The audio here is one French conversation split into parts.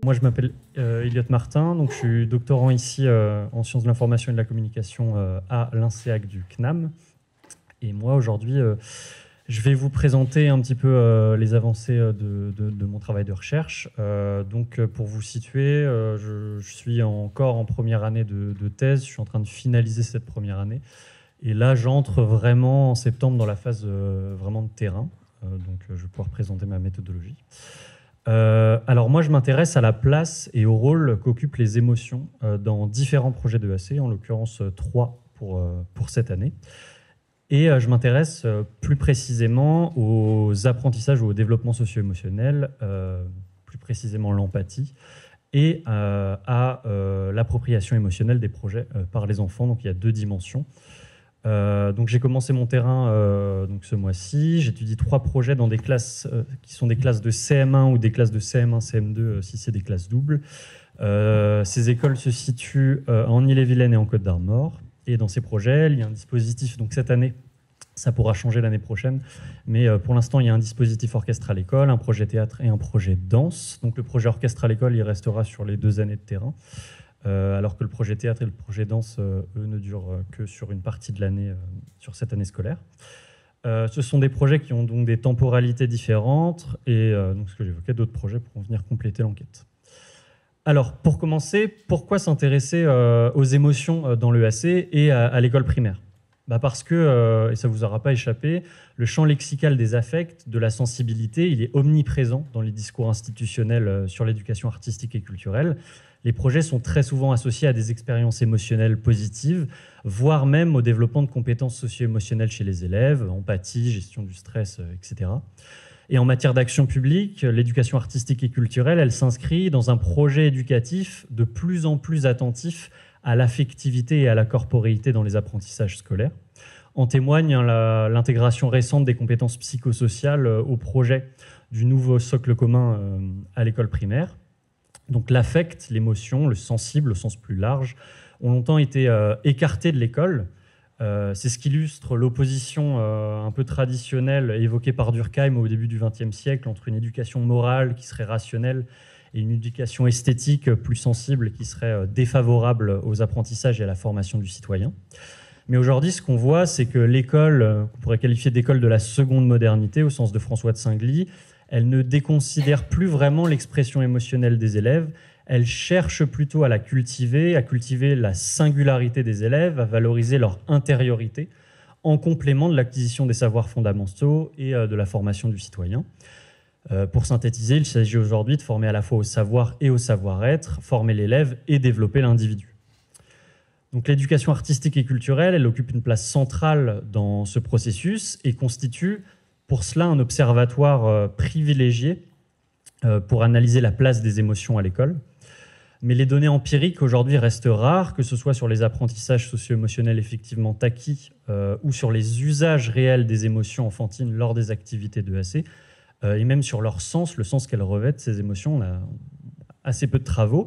moi je m'appelle Elliot Martin, donc je suis doctorant ici en sciences de l'information et de la communication à l'INSEAD du CNAM. Et moi aujourd'hui, je vais vous présenter un petit peu les avancées de mon travail de recherche. Donc pour vous situer, je suis encore en première année de thèse, je suis en train de finaliser cette première année. Et là, j'entre vraiment en septembre dans la phase vraiment de terrain. Donc je vais pouvoir présenter ma méthodologie. Alors moi, je m'intéresse à la place et au rôle qu'occupent les émotions dans différents projets de d'EAC, en l'occurrence 3 pour cette année. Et je m'intéresse plus précisément aux apprentissages ou au développement socio-émotionnel, plus précisément l'empathie, et à l'appropriation émotionnelle des projets par les enfants. Donc il y a 2 dimensions. Donc j'ai commencé mon terrain donc ce mois-ci. J'étudie 3 projets dans des classes qui sont des classes de CM1 ou des classes de CM1, CM2 si c'est des classes doubles. Ces écoles se situent en Ille-et-Vilaine et en Côte-d'Armor. Et dans ces projets, il y a un dispositif, donc cette année, ça pourra changer l'année prochaine, mais pour l'instant, il y a un dispositif orchestre à l'école, un projet théâtre et un projet danse. Donc le projet orchestre à l'école, il restera sur les 2 années de terrain. Alors que le projet théâtre et le projet danse, eux, ne durent que sur une partie de l'année, sur cette année scolaire. Ce sont des projets qui ont donc des temporalités différentes, et donc ce que j'évoquais, d'autres projets pourront venir compléter l'enquête. Alors, pour commencer, pourquoi s'intéresser aux émotions dans l'EAC et à l'école primaire ? Parce que, et ça ne vous aura pas échappé, le champ lexical des affects, de la sensibilité, il est omniprésent dans les discours institutionnels sur l'éducation artistique et culturelle. Les projets sont très souvent associés à des expériences émotionnelles positives, voire même au développement de compétences socio-émotionnelles chez les élèves, empathie, gestion du stress, etc. Et en matière d'action publique, l'éducation artistique et culturelle, elle s'inscrit dans un projet éducatif de plus en plus attentif à l'affectivité et à la corporéité dans les apprentissages scolaires. En témoigne l'intégration récente des compétences psychosociales au projet du nouveau socle commun à l'école primaire. Donc l'affect, l'émotion, le sensible au sens plus large, ont longtemps été écartés de l'école. C'est ce qu'illustre l'opposition un peu traditionnelle évoquée par Durkheim au début du XXe siècle entre une éducation morale qui serait rationnelle et une éducation esthétique plus sensible qui serait défavorable aux apprentissages et à la formation du citoyen. Mais aujourd'hui, ce qu'on voit, c'est que l'école, qu'on pourrait qualifier d'école de la seconde modernité au sens de François de Singly, elle ne déconsidère plus vraiment l'expression émotionnelle des élèves. Elle cherche plutôt à la cultiver, à cultiver la singularité des élèves, à valoriser leur intériorité, en complément de l'acquisition des savoirs fondamentaux et de la formation du citoyen. Pour synthétiser, il s'agit aujourd'hui de former à la fois au savoir et au savoir-être, former l'élève et développer l'individu. Donc l'éducation artistique et culturelle, elle occupe une place centrale dans ce processus et constitue pour cela un observatoire privilégié pour analyser la place des émotions à l'école. Mais les données empiriques aujourd'hui restent rares, que ce soit sur les apprentissages socio-émotionnels effectivement acquis ou sur les usages réels des émotions enfantines lors des activités d'EAC, et même sur leur sens, le sens qu'elles revêtent, ces émotions. On a assez peu de travaux.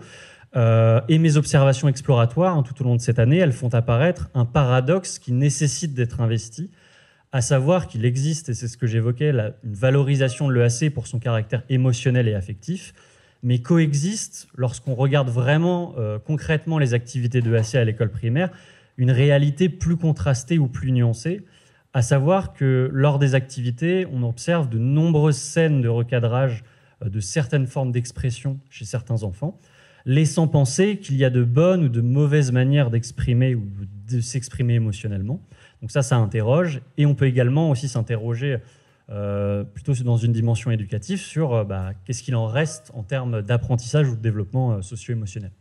Et mes observations exploratoires tout au long de cette année, elles font apparaître un paradoxe qui nécessite d'être investi, à savoir qu'il existe, et c'est ce que j'évoquais, une valorisation de l'EAC pour son caractère émotionnel et affectif, mais coexiste, lorsqu'on regarde vraiment concrètement les activités d'EAC à l'école primaire, une réalité plus contrastée ou plus nuancée, à savoir que lors des activités, on observe de nombreuses scènes de recadrage de certaines formes d'expression chez certains enfants, laissant penser qu'il y a de bonnes ou de mauvaises manières d'exprimer ou de s'exprimer émotionnellement. Donc ça interroge, et on peut également aussi s'interroger plutôt dans une dimension éducative sur qu'est-ce qu'il en reste en termes d'apprentissage ou de développement socio-émotionnel.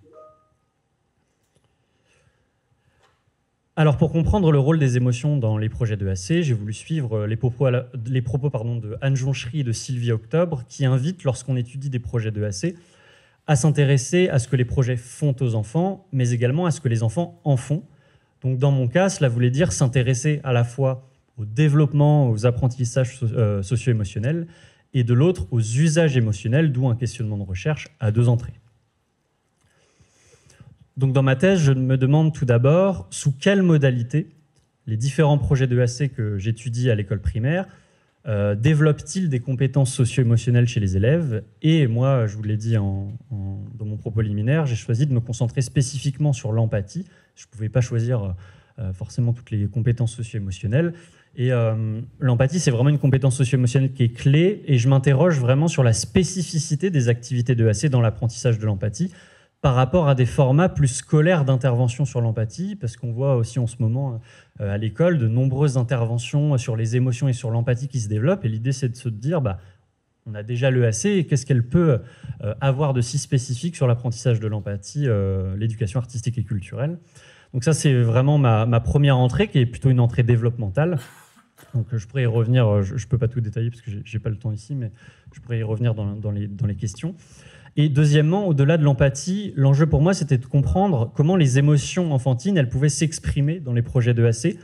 Alors pour comprendre le rôle des émotions dans les projets d'EAC, j'ai voulu suivre les propos de Anne Jonchery et de Sylvie Octobre qui invitent, lorsqu'on étudie des projets d'EAC, à s'intéresser à ce que les projets font aux enfants, mais également à ce que les enfants en font. Donc dans mon cas, cela voulait dire s'intéresser à la fois au développement, aux apprentissages socio-émotionnels, et de l'autre aux usages émotionnels, d'où un questionnement de recherche à 2 entrées. Donc dans ma thèse, je me demande tout d'abord sous quelle modalité les différents projets d'EAC que j'étudie à l'école primaire développe-t-il des compétences socio-émotionnelles chez les élèves? Et moi, je vous l'ai dit dans mon propos liminaire, j'ai choisi de me concentrer spécifiquement sur l'empathie. Je ne pouvais pas choisir forcément toutes les compétences socio-émotionnelles. Et l'empathie, c'est vraiment une compétence socio-émotionnelle qui est clé. Et je m'interroge vraiment sur la spécificité des activités d'EAC dans l'apprentissage de l'empathie par rapport à des formats plus scolaires d'intervention sur l'empathie, parce qu'on voit aussi en ce moment à l'école de nombreuses interventions sur les émotions et sur l'empathie qui se développent. Et l'idée, c'est de se dire, on a déjà l'EAC, et qu'est-ce qu'elle peut avoir de si spécifique sur l'apprentissage de l'empathie, l'éducation artistique et culturelle. Donc ça, c'est vraiment ma première entrée, qui est plutôt une entrée développementale. Donc je pourrais y revenir, je ne peux pas tout détailler parce que je n'ai pas le temps ici, mais je pourrais y revenir dans les questions. Et deuxièmement, au-delà de l'empathie, l'enjeu pour moi, c'était de comprendre comment les émotions enfantines, elles pouvaient s'exprimer dans les projets d'EAC,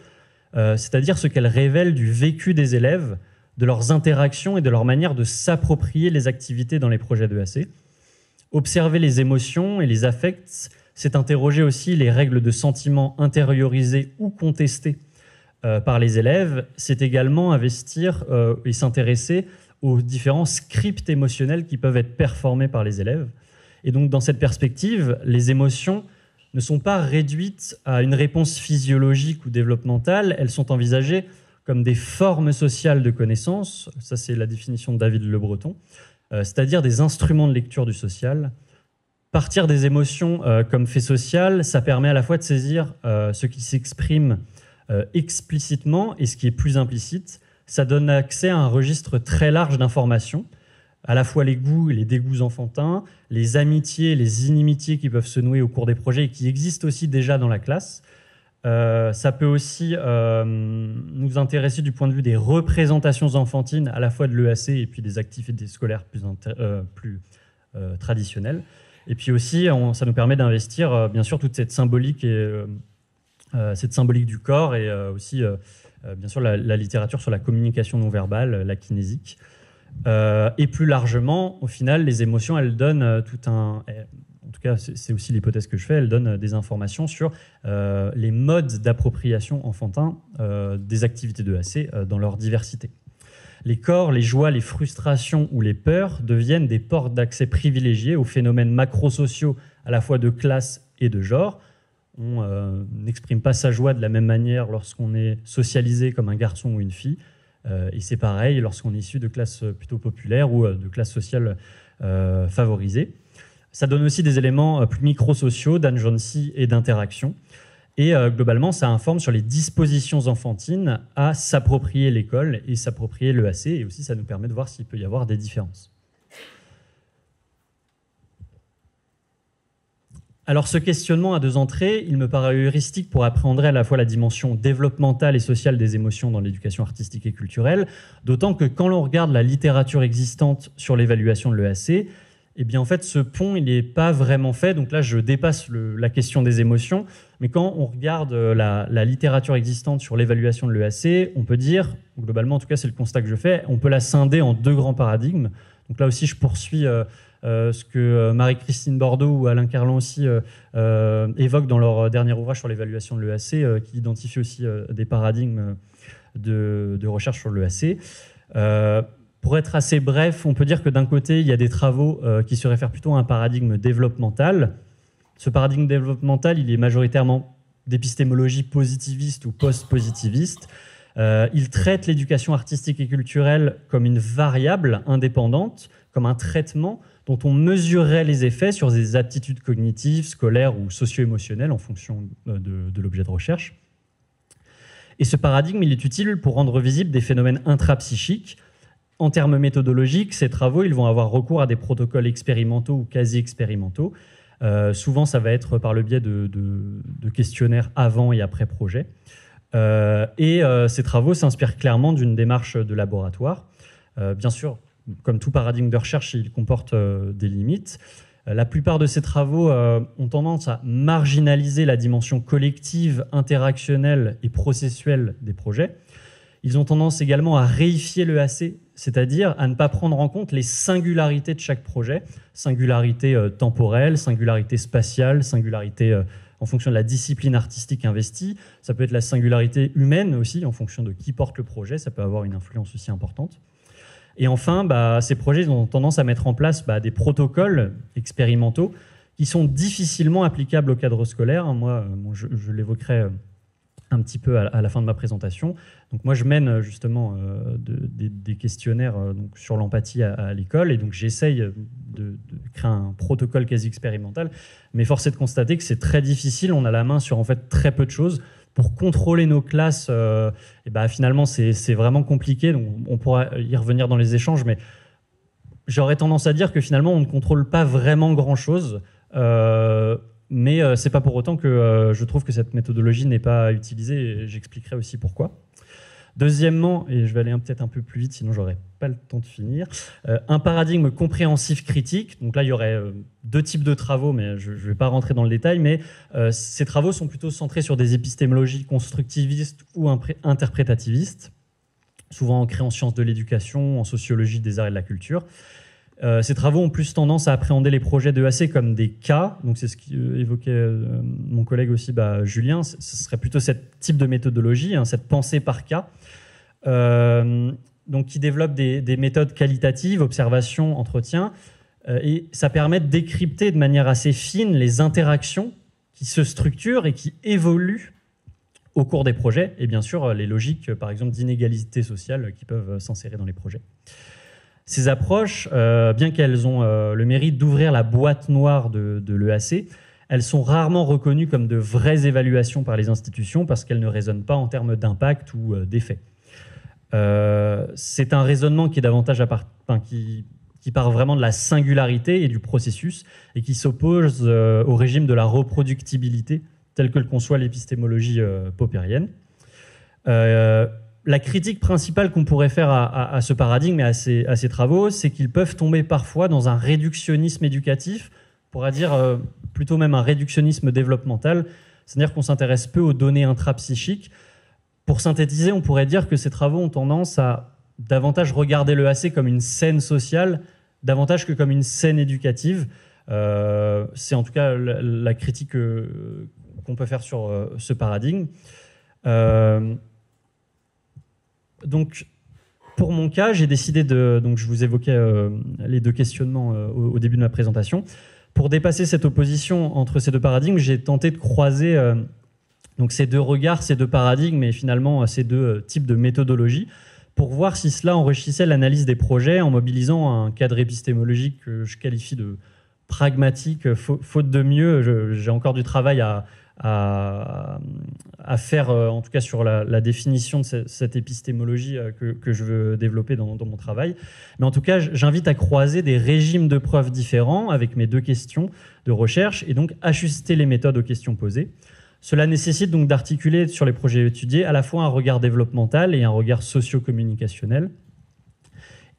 c'est-à-dire ce qu'elles révèlent du vécu des élèves, de leurs interactions et de leur manière de s'approprier les activités dans les projets d'EAC. Observer les émotions et les affects, c'est interroger aussi les règles de sentiments intériorisés ou contestés par les élèves. C'est également investir et s'intéresser aux différents scripts émotionnels qui peuvent être performés par les élèves. Et donc, dans cette perspective, les émotions ne sont pas réduites à une réponse physiologique ou développementale, elles sont envisagées comme des formes sociales de connaissance, ça c'est la définition de David Le Breton, c'est-à-dire des instruments de lecture du social. Partir des émotions comme fait social, ça permet à la fois de saisir ce qui s'exprime explicitement et ce qui est plus implicite. Ça donne accès à un registre très large d'informations, à la fois les goûts et les dégoûts enfantins, les amitiés, les inimitiés qui peuvent se nouer au cours des projets et qui existent aussi déjà dans la classe. Ça peut aussi nous intéresser du point de vue des représentations enfantines, à la fois de l'EAC et puis des activités scolaires plus traditionnelles. Et puis aussi, ça nous permet d'investir, bien sûr, toute cette symbolique du corps et aussi... bien sûr, la littérature sur la communication non verbale, la kinésique. Et plus largement, au final, les émotions, elles donnent en tout cas, c'est aussi l'hypothèse que je fais, elles donnent des informations sur les modes d'appropriation enfantin des activités d'EAC dans leur diversité. Les corps, les joies, les frustrations ou les peurs deviennent des portes d'accès privilégiées aux phénomènes macrosociaux à la fois de classe et de genre. On n'exprime pas sa joie de la même manière lorsqu'on est socialisé comme un garçon ou une fille. Et c'est pareil lorsqu'on est issu de classes plutôt populaires ou de classes sociales favorisées. Ça donne aussi des éléments plus microsociaux, d'agency et d'interaction. Et globalement, ça informe sur les dispositions enfantines à s'approprier l'école et s'approprier l'EAC. Et aussi, ça nous permet de voir s'il peut y avoir des différences. Alors ce questionnement à deux entrées, il me paraît heuristique pour appréhender à la fois la dimension développementale et sociale des émotions dans l'éducation artistique et culturelle, d'autant que quand l'on regarde la littérature existante sur l'évaluation de l'EAC, eh bien en fait ce pont il n'est pas vraiment fait, donc là je dépasse la question des émotions, mais quand on regarde la littérature existante sur l'évaluation de l'EAC, on peut dire, globalement en tout cas c'est le constat que je fais, on peut la scinder en deux grands paradigmes. Donc là aussi je poursuis... ce que Marie-Christine Bordeaux ou Alain Carlan aussi évoquent dans leur dernier ouvrage sur l'évaluation de l'EAC, qui identifie aussi des paradigmes de recherche sur l'EAC. Pour être assez bref, on peut dire que d'un côté, il y a des travaux qui se réfèrent plutôt à un paradigme développemental. Ce paradigme développemental, il est majoritairement d'épistémologie positiviste ou post-positiviste. Il traite l'éducation artistique et culturelle comme une variable indépendante, comme un traitement dont on mesurerait les effets sur des aptitudes cognitives, scolaires ou socio-émotionnelles en fonction de l'objet de recherche. Et ce paradigme, il est utile pour rendre visibles des phénomènes intrapsychiques. En termes méthodologiques, ces travaux ils vont avoir recours à des protocoles expérimentaux ou quasi-expérimentaux. Souvent, ça va être par le biais de questionnaires avant et après projet. Ces travaux s'inspirent clairement d'une démarche de laboratoire. Bien sûr, comme tout paradigme de recherche, il comporte des limites. La plupart de ces travaux ont tendance à marginaliser la dimension collective, interactionnelle et processuelle des projets. Ils ont tendance également à réifier l'EAC, c'est-à-dire à ne pas prendre en compte les singularités de chaque projet, singularité temporelle, singularité spatiale, singularité en fonction de la discipline artistique investie. Ça peut être la singularité humaine aussi, en fonction de qui porte le projet. Ça peut avoir une influence aussi importante. Et enfin, ces projets ont tendance à mettre en place des protocoles expérimentaux qui sont difficilement applicables au cadre scolaire. Moi, je l'évoquerai un petit peu à la fin de ma présentation. Donc moi, je mène justement des questionnaires donc, sur l'empathie à l'école, et donc j'essaye de créer un protocole quasi expérimental. Mais force est de constater que c'est très difficile. On a la main sur en fait très peu de choses. Pour contrôler nos classes, finalement, c'est vraiment compliqué. Donc on pourra y revenir dans les échanges, mais j'aurais tendance à dire que finalement, on ne contrôle pas vraiment grand-chose. Mais c'est pas pour autant que je trouve que cette méthodologie n'est pas utilisée, et j'expliquerai aussi pourquoi. Deuxièmement, et je vais aller peut-être un peu plus vite, sinon j'aurai pas le temps de finir, un paradigme compréhensif critique. Donc là, il y aurait deux types de travaux, mais je ne vais pas rentrer dans le détail, mais ces travaux sont plutôt centrés sur des épistémologies constructivistes ou interprétativistes, souvent ancrées en sciences de l'éducation, en sociologie des arts et de la culture. Ces travaux ont plus tendance à appréhender les projets de EAC comme des cas, donc c'est ce qu'évoquait mon collègue aussi, Julien. Ce serait plutôt ce type de méthodologie, cette pensée par cas, donc qui développe des méthodes qualitatives, observation, entretien, et ça permet de décrypter de manière assez fine les interactions qui se structurent et qui évoluent au cours des projets, et bien sûr les logiques, par exemple, d'inégalité sociale qui peuvent s'insérer dans les projets. Ces approches, bien qu'elles ont le mérite d'ouvrir la boîte noire de l'EAC, elles sont rarement reconnues comme de vraies évaluations par les institutions parce qu'elles ne raisonnent pas en termes d'impact ou d'effet. C'est un raisonnement qui est davantage qui part vraiment de la singularité et du processus et qui s'oppose au régime de la reproductibilité tel que le conçoit l'épistémologie poppérienne. La critique principale qu'on pourrait faire à ce paradigme et à ces travaux, c'est qu'ils peuvent tomber parfois dans un réductionnisme éducatif, on pourrait dire plutôt même un réductionnisme développemental, c'est-à-dire qu'on s'intéresse peu aux données intrapsychiques. Pour synthétiser, on pourrait dire que ces travaux ont tendance à davantage regarder l'EAC comme une scène sociale, davantage que comme une scène éducative. C'est en tout cas la critique qu'on peut faire sur ce paradigme. Donc, pour mon cas, j'ai décidé donc je vous évoquais les deux questionnements au début de ma présentation. Pour dépasser cette opposition entre ces deux paradigmes, j'ai tenté de croiser donc ces deux regards, ces deux paradigmes et finalement ces deux types de méthodologies pour voir si cela enrichissait l'analyse des projets en mobilisant un cadre épistémologique que je qualifie de pragmatique, faute de mieux. J'ai encore du travail à faire, en tout cas sur la définition de cette épistémologie que je veux développer dans mon travail. Mais en tout cas, j'invite à croiser des régimes de preuves différents avec mes deux questions de recherche et donc ajuster les méthodes aux questions posées. Cela nécessite donc d'articuler sur les projets étudiés à la fois un regard développemental et un regard socio-communicationnel.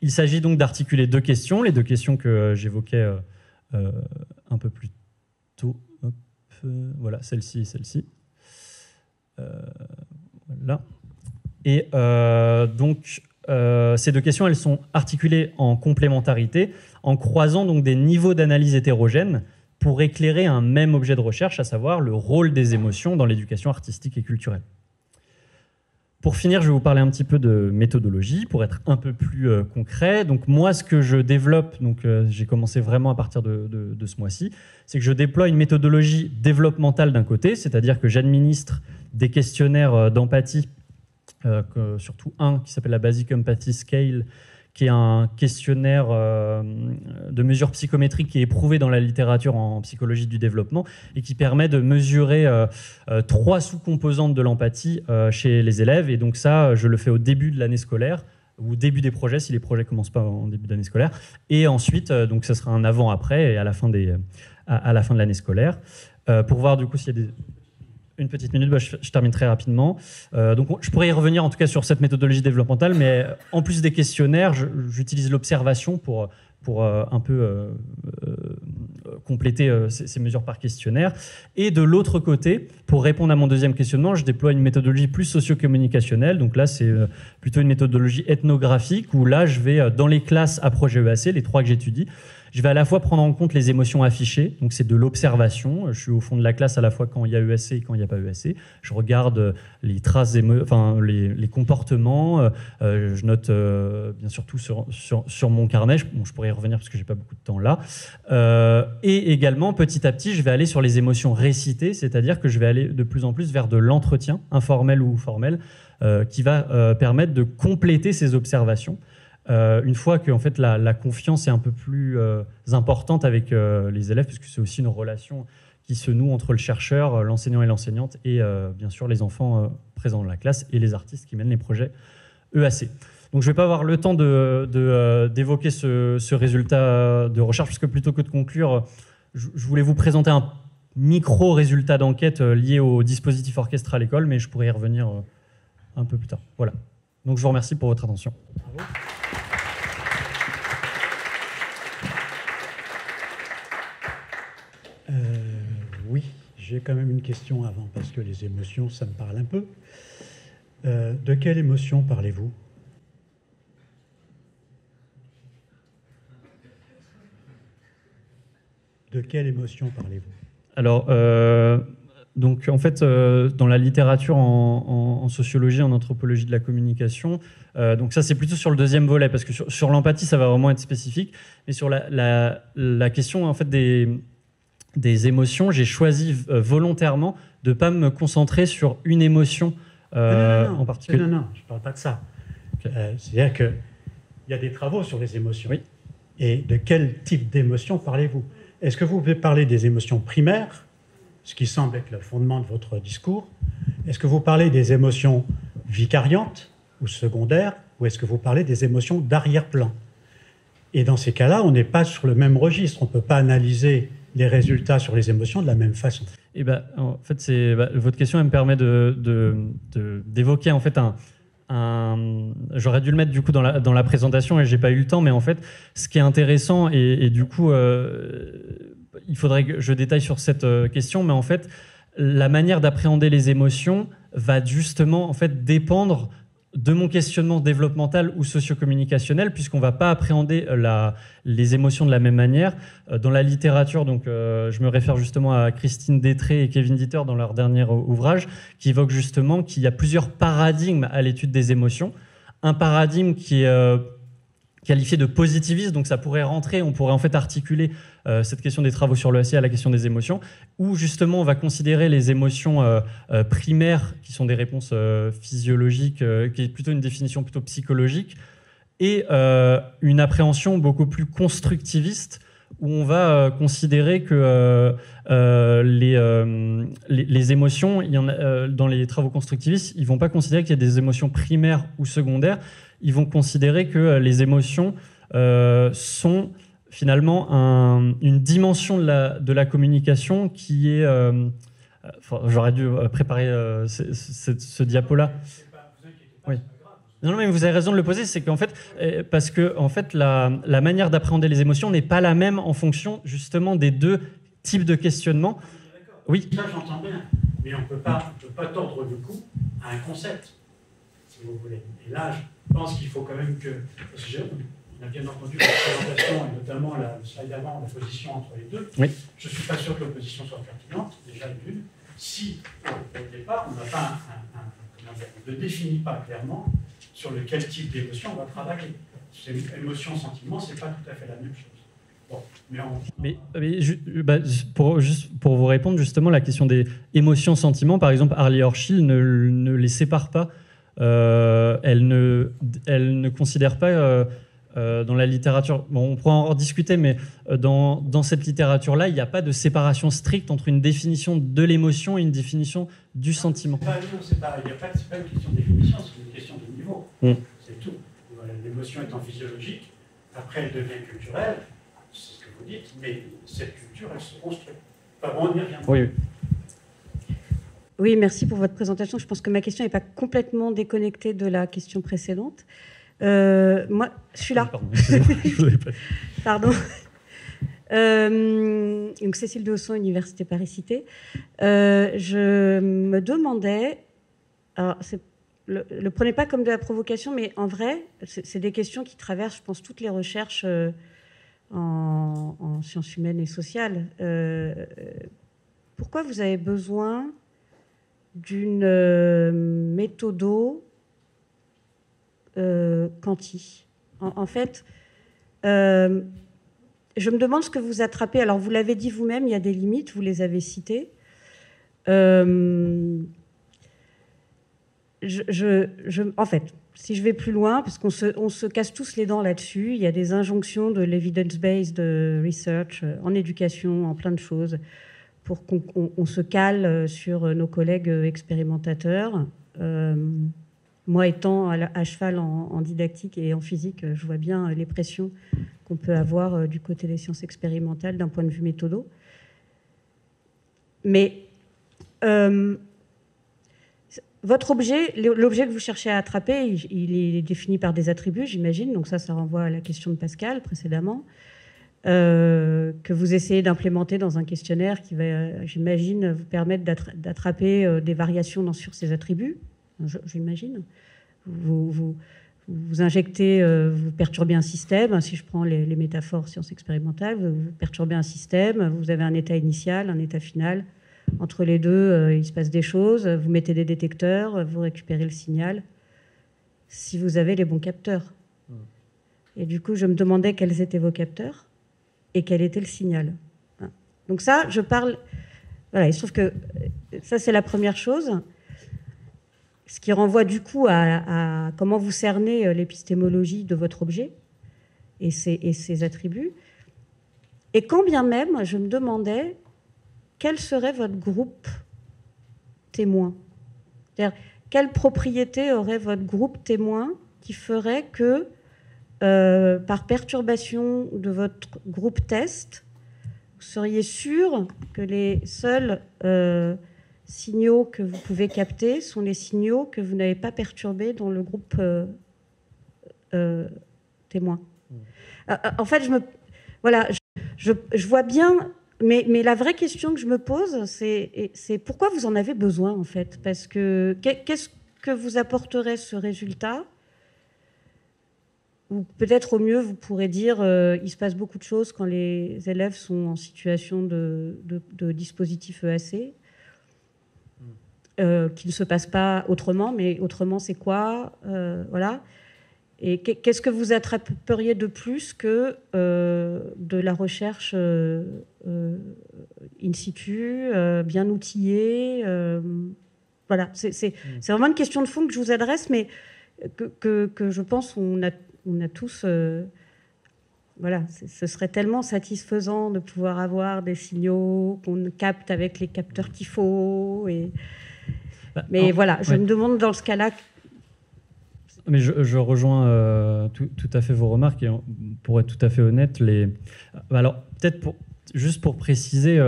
Il s'agit donc d'articuler deux questions, les deux questions que j'évoquais un peu plus tôt. Voilà, celle-ci et celle-ci. Voilà. Et donc, ces deux questions, elles sont articulées en complémentarité, en croisant donc des niveaux d'analyse hétérogènes pour éclairer un même objet de recherche, à savoir le rôle des émotions dans l'éducation artistique et culturelle. Pour finir, je vais vous parler un petit peu de méthodologie, pour être un peu plus concret. Donc moi, ce que je développe, j'ai commencé vraiment à partir de ce mois-ci, c'est que je déploie une méthodologie développementale d'un côté, c'est-à-dire que j'administre des questionnaires d'empathie, surtout un qui s'appelle la Basic Empathy Scale, qui est un questionnaire de mesure psychométrique qui est éprouvé dans la littérature en psychologie du développement et qui permet de mesurer 3 sous-composantes de l'empathie chez les élèves. Et donc ça, je le fais au début de l'année scolaire, ou au début des projets, si les projets ne commencent pas en début d'année scolaire. Et ensuite, donc ça sera un avant-après et à la fin de l'année scolaire. Pour voir du coup s'il y a une petite minute, je termine très rapidement. Donc, je pourrais y revenir en tout cas sur cette méthodologie développementale, mais en plus des questionnaires, j'utilise l'observation pour un peu compléter ces mesures par questionnaire. Et de l'autre côté, pour répondre à mon deuxième questionnement, je déploie une méthodologie plus socio-communicationnelle. Donc là, c'est plutôt une méthodologie ethnographique où là, je vais dans les classes à projet EAC, les 3 que j'étudie, Je vais à la fois prendre en compte les émotions affichées, donc c'est de l'observation. Je suis au fond de la classe à la fois quand il y a ESC et quand il n'y a pas ESC. Je regarde les traces, les comportements. Je note bien sûr tout sur mon carnet. Je pourrais y revenir parce que j'ai pas beaucoup de temps là. Et également, petit à petit, je vais aller sur les émotions récitées, c'est-à-dire que je vais aller de plus en plus vers de l'entretien, informel ou formel, qui va permettre de compléter ces observations. Une fois que en fait, la confiance est un peu plus importante avec les élèves, puisque c'est aussi une relation qui se noue entre le chercheur, l'enseignant et l'enseignante, et bien sûr les enfants présents dans la classe et les artistes qui mènent les projets EAC. Donc je ne vais pas avoir le temps d'évoquer ce résultat de recherche, parce que plutôt que de conclure, je voulais vous présenter un micro-résultat d'enquête lié au dispositif orchestre à l'école, mais je pourrais y revenir un peu plus tard. Voilà. Donc je vous remercie pour votre attention. Bravo. Oui, j'ai quand même une question avant, parce que les émotions, ça me parle un peu. De quelle émotion parlez-vous? De quelle émotion parlez-vous? Alors, donc en fait, dans la littérature en sociologie, en anthropologie de la communication, donc ça c'est plutôt sur le deuxième volet, parce que sur l'empathie, ça va vraiment être spécifique. Mais sur la question en fait des émotions, j'ai choisi volontairement de ne pas me concentrer sur une émotion en particulier. Non, je ne parle pas de ça. Okay. C'est-à-dire qu'il y a des travaux sur les émotions. Oui. Et de quel type d'émotions parlez-vous? Est-ce que vous pouvez parler des émotions primaires, ce qui semble être le fondement de votre discours? Est-ce que vous parlez des émotions vicariantes ou secondaires? Ou est-ce que vous parlez des émotions d'arrière-plan? Et dans ces cas-là, on n'est pas sur le même registre. On ne peut pas analyser les résultats sur les émotions de la même façon. Et en fait, votre question elle me permet d'évoquer en fait j'aurais dû le mettre du coup dans la présentation et j'ai pas eu le temps, mais en fait, ce qui est intéressant et du coup, il faudrait que je détaille sur cette question, mais en fait, la manière d'appréhender les émotions va justement en fait dépendre de mon questionnement développemental ou socio-communicationnel, puisqu'on ne va pas appréhender les émotions de la même manière. Dans la littérature, donc, je me réfère justement à Christine Détré et Kevin Dieter dans leur dernier ouvrage, qui évoquent justement qu'il y a plusieurs paradigmes à l'étude des émotions. Un paradigme qui est qualifié de positiviste, donc ça pourrait rentrer, on pourrait en fait articuler cette question des travaux sur l'EAC à la question des émotions, où justement on va considérer les émotions primaires, qui sont des réponses physiologiques, qui est plutôt une définition plutôt psychologique, et une appréhension beaucoup plus constructiviste, où on va considérer que les émotions, il y en a, dans les travaux constructivistes, ils ne vont pas considérer qu'il y a des émotions primaires ou secondaires, ils vont considérer que les émotions sont finalement une dimension de la communication qui est... j'aurais dû préparer ce diapo-là. Oui. Non, mais vous avez raison de le poser, c'est qu'en fait, parce que en fait, la manière d'appréhender les émotions n'est pas la même en fonction justement des deux types de questionnement. Oui. Ça, j'entends bien, mais on ne peut pas tordre le cou à un concept, si vous voulez. Et là, je pense qu'il faut quand même que... Parce que on a bien entendu la présentation, et notamment le slide avant, l'opposition entre les deux. Oui. Je ne suis pas sûr que l'opposition soit pertinente, déjà d'une. Si, au départ, on n'a pas on ne définit pas clairement sur quel type d'émotion on va travailler. Émotion, sentiment, ce n'est pas tout à fait la même chose. Bon, juste pour vous répondre, justement, la question des émotions, sentiments, par exemple, Harley Hochschild ne les sépare pas. Elle ne considère pas dans la littérature, bon, on pourra en discuter, mais dans cette littérature-là, il n'y a pas de séparation stricte entre une définition de l'émotion et une définition du sentiment. C'est pas une question de définition, c'est une question de niveau. C'est tout. Voilà, l'émotion étant physiologique, après elle devient culturelle, c'est ce que vous dites, mais cette culture, elle se construit. Enfin, bon, on y reviendra. Oui. Oui, merci pour votre présentation. Je pense que ma question n'est pas complètement déconnectée de la question précédente. Moi, je suis là. Pardon. Donc Cécile Dosson, Université Paris-Cité. Je me demandais, alors le prenez pas comme de la provocation, mais en vrai, c'est des questions qui traversent, je pense, toutes les recherches en sciences humaines et sociales. Pourquoi vous avez besoin d'une méthodo quanti? En fait, je me demande ce que vous attrapez. Alors, vous l'avez dit vous-même, il y a des limites, vous les avez citées. En fait, si je vais plus loin, parce qu'on se casse tous les dents là-dessus, il y a des injonctions de l'evidence-based research en éducation, en plein de choses, pour qu'on se cale sur nos collègues expérimentateurs. Moi, étant à cheval en didactique et en physique, je vois bien les pressions qu'on peut avoir du côté des sciences expérimentales d'un point de vue méthodo. Mais votre objet, l'objet que vous cherchez à attraper, il est défini par des attributs, j'imagine. Donc ça renvoie à la question de Pascal précédemment, que vous essayez d'implémenter dans un questionnaire qui va, j'imagine, vous permettre d'attraper des variations sur ces attributs. J'imagine. Vous injectez, vous perturbez un système. Si je prends les métaphores sciences expérimentales, vous perturbez un système, vous avez un état initial, un état final. Entre les deux, il se passe des choses. Vous mettez des détecteurs, vous récupérez le signal, si vous avez les bons capteurs. Et du coup, je me demandais quels étaient vos capteurs et quel était le signal. Donc ça, je parle... Voilà, il se trouve que ça, c'est la première chose. Ce qui renvoie du coup à comment vous cernez l'épistémologie de votre objet et ses attributs. Et quand bien même, je me demandais quel serait votre groupe témoin. C'est-à-dire, quelle propriété aurait votre groupe témoin qui ferait que, par perturbation de votre groupe test, vous seriez sûr que les seuls signaux que vous pouvez capter sont les signaux que vous n'avez pas perturbés dans le groupe témoin. En fait, je vois bien, mais la vraie question que je me pose, c'est pourquoi vous en avez besoin, en fait? Parce que qu'est-ce que vous apporterait ce résultat? Ou peut-être au mieux, vous pourrez dire il se passe beaucoup de choses quand les élèves sont en situation de dispositif EAC. Qui ne se passe pas autrement, mais autrement c'est quoi, voilà. Et qu'est-ce que vous attraperiez de plus que de la recherche in situ, bien outillée, voilà. C'est vraiment une question de fond que je vous adresse, mais que je pense on a tous... voilà, ce serait tellement satisfaisant de pouvoir avoir des signaux qu'on capte avec les capteurs qu'il faut. Mais voilà, je me demande dans ce cas-là... Mais je rejoins tout à fait vos remarques. Et pour être tout à fait honnête, alors peut-être juste pour préciser,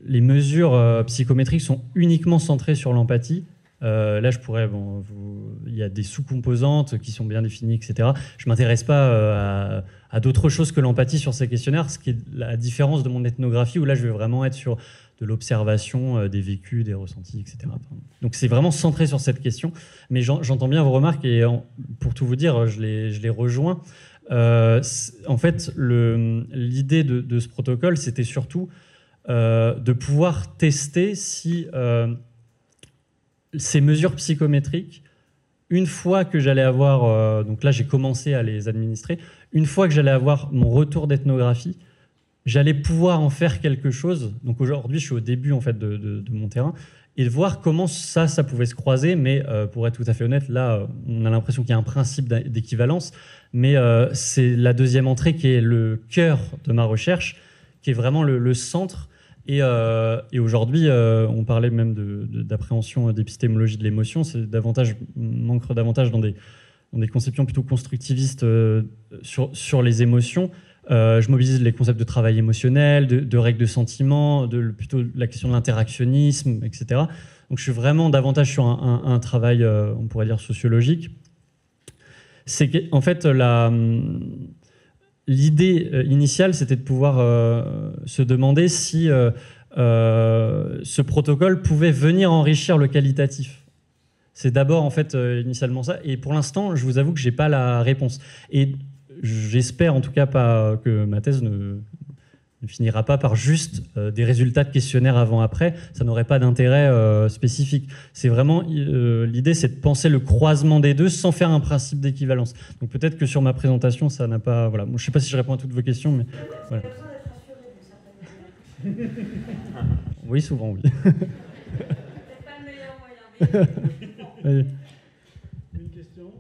les mesures psychométriques sont uniquement centrées sur l'empathie. Là, je pourrais, il y a des sous-composantes qui sont bien définies, etc. Je ne m'intéresse pas à d'autres choses que l'empathie sur ces questionnaires, ce qui est la différence de mon ethnographie, où là, je vais vraiment être sur de l'observation, des vécus, des ressentis, etc. Donc, c'est vraiment centré sur cette question. Mais j'entends bien vos remarques, et pour tout vous dire, je les rejoins. En fait, l'idée de ce protocole, c'était surtout de pouvoir tester si... ces mesures psychométriques, une fois que j'allais avoir, donc là j'ai commencé à les administrer, une fois que j'allais avoir mon retour d'ethnographie, j'allais pouvoir en faire quelque chose. Donc aujourd'hui je suis au début en fait de mon terrain, et de voir comment ça pouvait se croiser, mais pour être tout à fait honnête, là on a l'impression qu'il y a un principe d'équivalence, mais c'est la deuxième entrée qui est le cœur de ma recherche, qui est vraiment le centre. Et aujourd'hui, on parlait même d'appréhension, d'épistémologie de l'émotion. Manque davantage dans des conceptions plutôt constructivistes sur les émotions. Je mobilise les concepts de travail émotionnel, de règles de sentiment, plutôt la question de l'interactionnisme, etc. Donc je suis vraiment davantage sur un travail, on pourrait dire, sociologique. C'est qu'en fait, l'idée initiale, c'était de pouvoir se demander si ce protocole pouvait venir enrichir le qualitatif. C'est d'abord, en fait, initialement ça. Et pour l'instant, je vous avoue que je n'ai pas la réponse. Et j'espère en tout cas pas que ma thèse ne finira pas par juste des résultats de questionnaires avant-après. Ça n'aurait pas d'intérêt spécifique. C'est vraiment l'idée, c'est de penser le croisement des deux sans faire un principe d'équivalence. Donc peut-être que sur ma présentation, ça n'a pas. Voilà. Je ne sais pas si je réponds à toutes vos questions, mais voilà. Oui, souvent, oui. C'est pas le meilleur moyen. Une question ?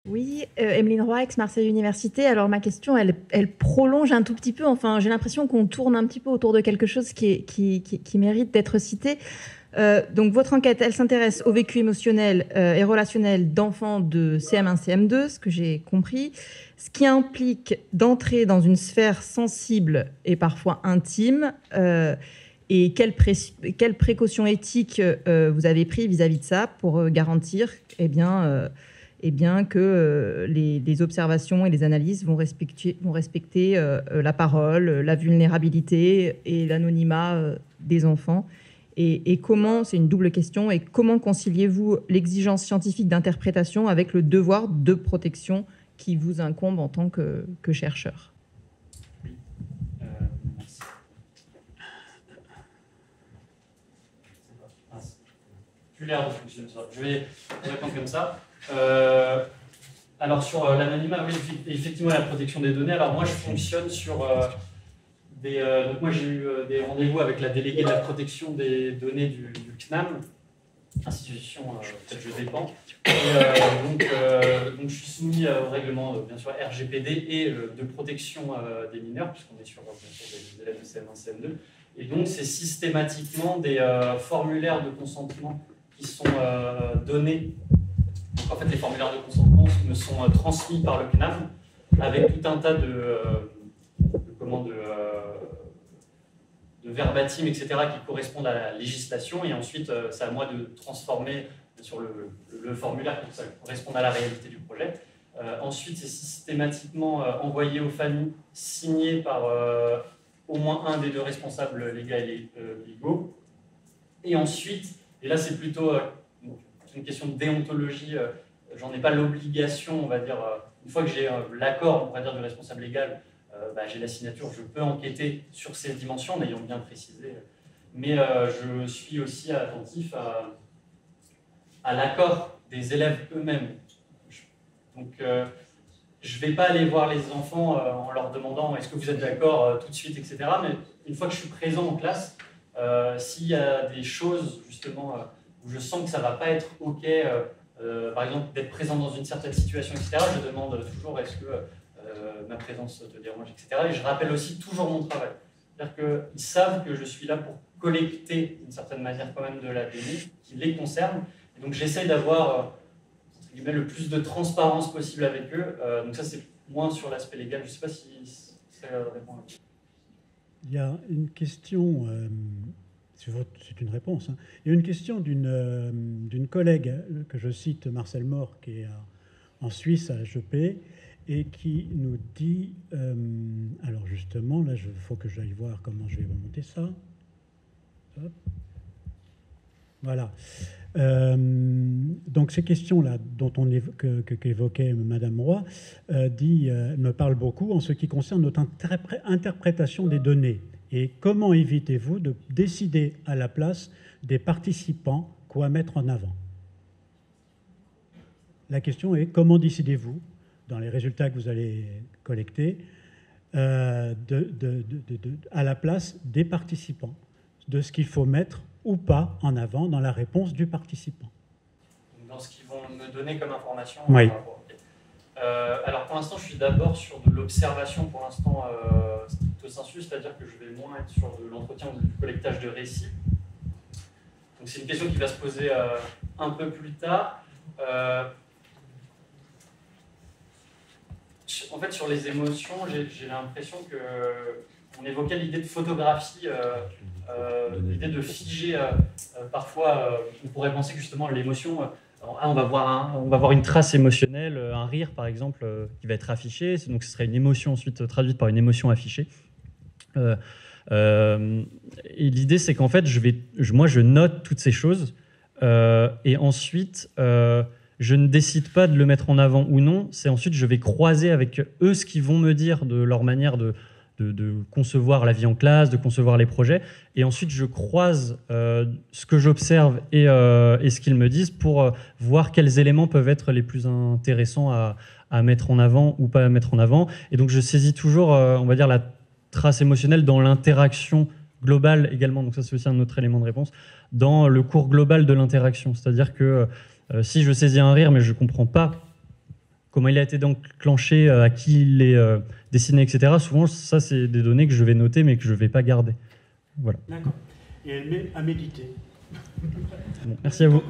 Oui, Emeline Roy, ex-Marseille Université. Alors ma question, elle prolonge un tout petit peu. Enfin, j'ai l'impression qu'on tourne un petit peu autour de quelque chose qui mérite d'être cité. Donc votre enquête, elle s'intéresse au vécu émotionnel et relationnel d'enfants de CM1, CM2, ce que j'ai compris, ce qui implique d'entrer dans une sphère sensible et parfois intime. Et quelles précautions éthiques vous avez prises vis-à-vis de ça pour garantir que les observations et les analyses vont respecter la parole, la vulnérabilité et l'anonymat des enfants. Et comment, c'est une double question, et comment conciliez-vous l'exigence scientifique d'interprétation avec le devoir de protection qui vous incombe en tant que chercheur ? Merci. Plus l'air de fonctionner. Je vais répondre comme ça. Alors sur l'anonymat, oui, effectivement la protection des données. Alors moi je fonctionne sur donc moi j'ai eu des rendez-vous avec la déléguée de la protection des données du CNAM, institution peut-être je dépends. Et donc je suis soumis au règlement bien sûr RGPD et de protection des mineurs, puisqu'on est sur bien sûr des élèves de CM1, CM2. Et donc c'est systématiquement des formulaires de consentement qui sont donnés. Donc en fait, les formulaires de consentement me sont transmis par le CNAM avec tout un tas de verbatim, etc., qui correspondent à la législation. Et ensuite, c'est à moi de transformer sur le formulaire pour que ça corresponde à la réalité du projet. Ensuite, c'est systématiquement envoyé aux familles, signé par au moins un des deux responsables légaux. Et ensuite, et là c'est plutôt une question de déontologie, j'en ai pas l'obligation, on va dire, une fois que j'ai l'accord, on va dire, du responsable légal, j'ai la signature, je peux enquêter sur ces dimensions en ayant bien précisé. Mais je suis aussi attentif à l'accord des élèves eux-mêmes. Donc je ne vais pas aller voir les enfants en leur demandant est-ce que vous êtes d'accord tout de suite, etc. Mais une fois que je suis présent en classe, s'il y a des choses justement où je sens que ça ne va pas être OK, par exemple d'être présent dans une certaine situation, etc., je demande toujours est-ce que ma présence te dérange, etc. Et je rappelle aussi toujours mon travail. C'est-à-dire qu'ils savent que je suis là pour collecter d'une certaine manière quand même de la donnée qui les concerne. Et donc j'essaie d'avoir le plus de transparence possible avec eux. Donc ça c'est moins sur l'aspect légal. Je ne sais pas si ça répond à ça. Il y a une question, c'est une réponse, hein. Il y a une question d'une collègue que je cite, Marcel Mort, qui est en Suisse à HEP, et qui nous dit, alors justement, là, il faut que j'aille voir comment je vais remonter ça. Hop. Voilà. Donc ces questions-là qu'évoquait Madame Roy, me parlent beaucoup en ce qui concerne notre interprétation des données. Et comment évitez-vous de décider à la place des participants quoi mettre en avant? La question est comment décidez-vous, dans les résultats que vous allez collecter, à la place des participants, de ce qu'il faut mettre ou pas en avant dans la réponse du participant. Dans ce qu'ils vont me donner comme information. Oui. Alors pour l'instant, je suis d'abord sur de l'observation, pour l'instant stricto sensu, c'est-à-dire que je vais moins être sur de l'entretien ou du collectage de récits. Donc c'est une question qui va se poser un peu plus tard. En fait, sur les émotions, j'ai l'impression qu'on évoquait l'idée de photographie, l'idée de figer. Parfois, on pourrait penser que justement l'émotion, on va voir une trace émotionnelle, un rire par exemple, qui va être affiché. Donc ce serait une émotion ensuite traduite par une émotion affichée. Et l'idée, c'est qu'en fait, moi, je note toutes ces choses Et ensuite, je ne décide pas de le mettre en avant ou non. C'est ensuite, je vais croiser avec eux ce qu'ils vont me dire de leur manière de concevoir la vie en classe, de concevoir les projets. Et ensuite, je croise ce que j'observe et ce qu'ils me disent pour voir quels éléments peuvent être les plus intéressants à mettre en avant ou pas à mettre en avant. Et donc, je saisis toujours, on va dire, la trace émotionnelle dans l'interaction globale également. Donc ça, c'est aussi un autre élément de réponse. Dans le cours global de l'interaction. C'est-à-dire que si je saisis un rire, mais je ne comprends pas comment il a été enclenché, à qui il est destiné, etc. Souvent, ça, c'est des données que je vais noter, mais que je ne vais pas garder. Voilà. D'accord. Et elle met à méditer. Bon, merci à vous.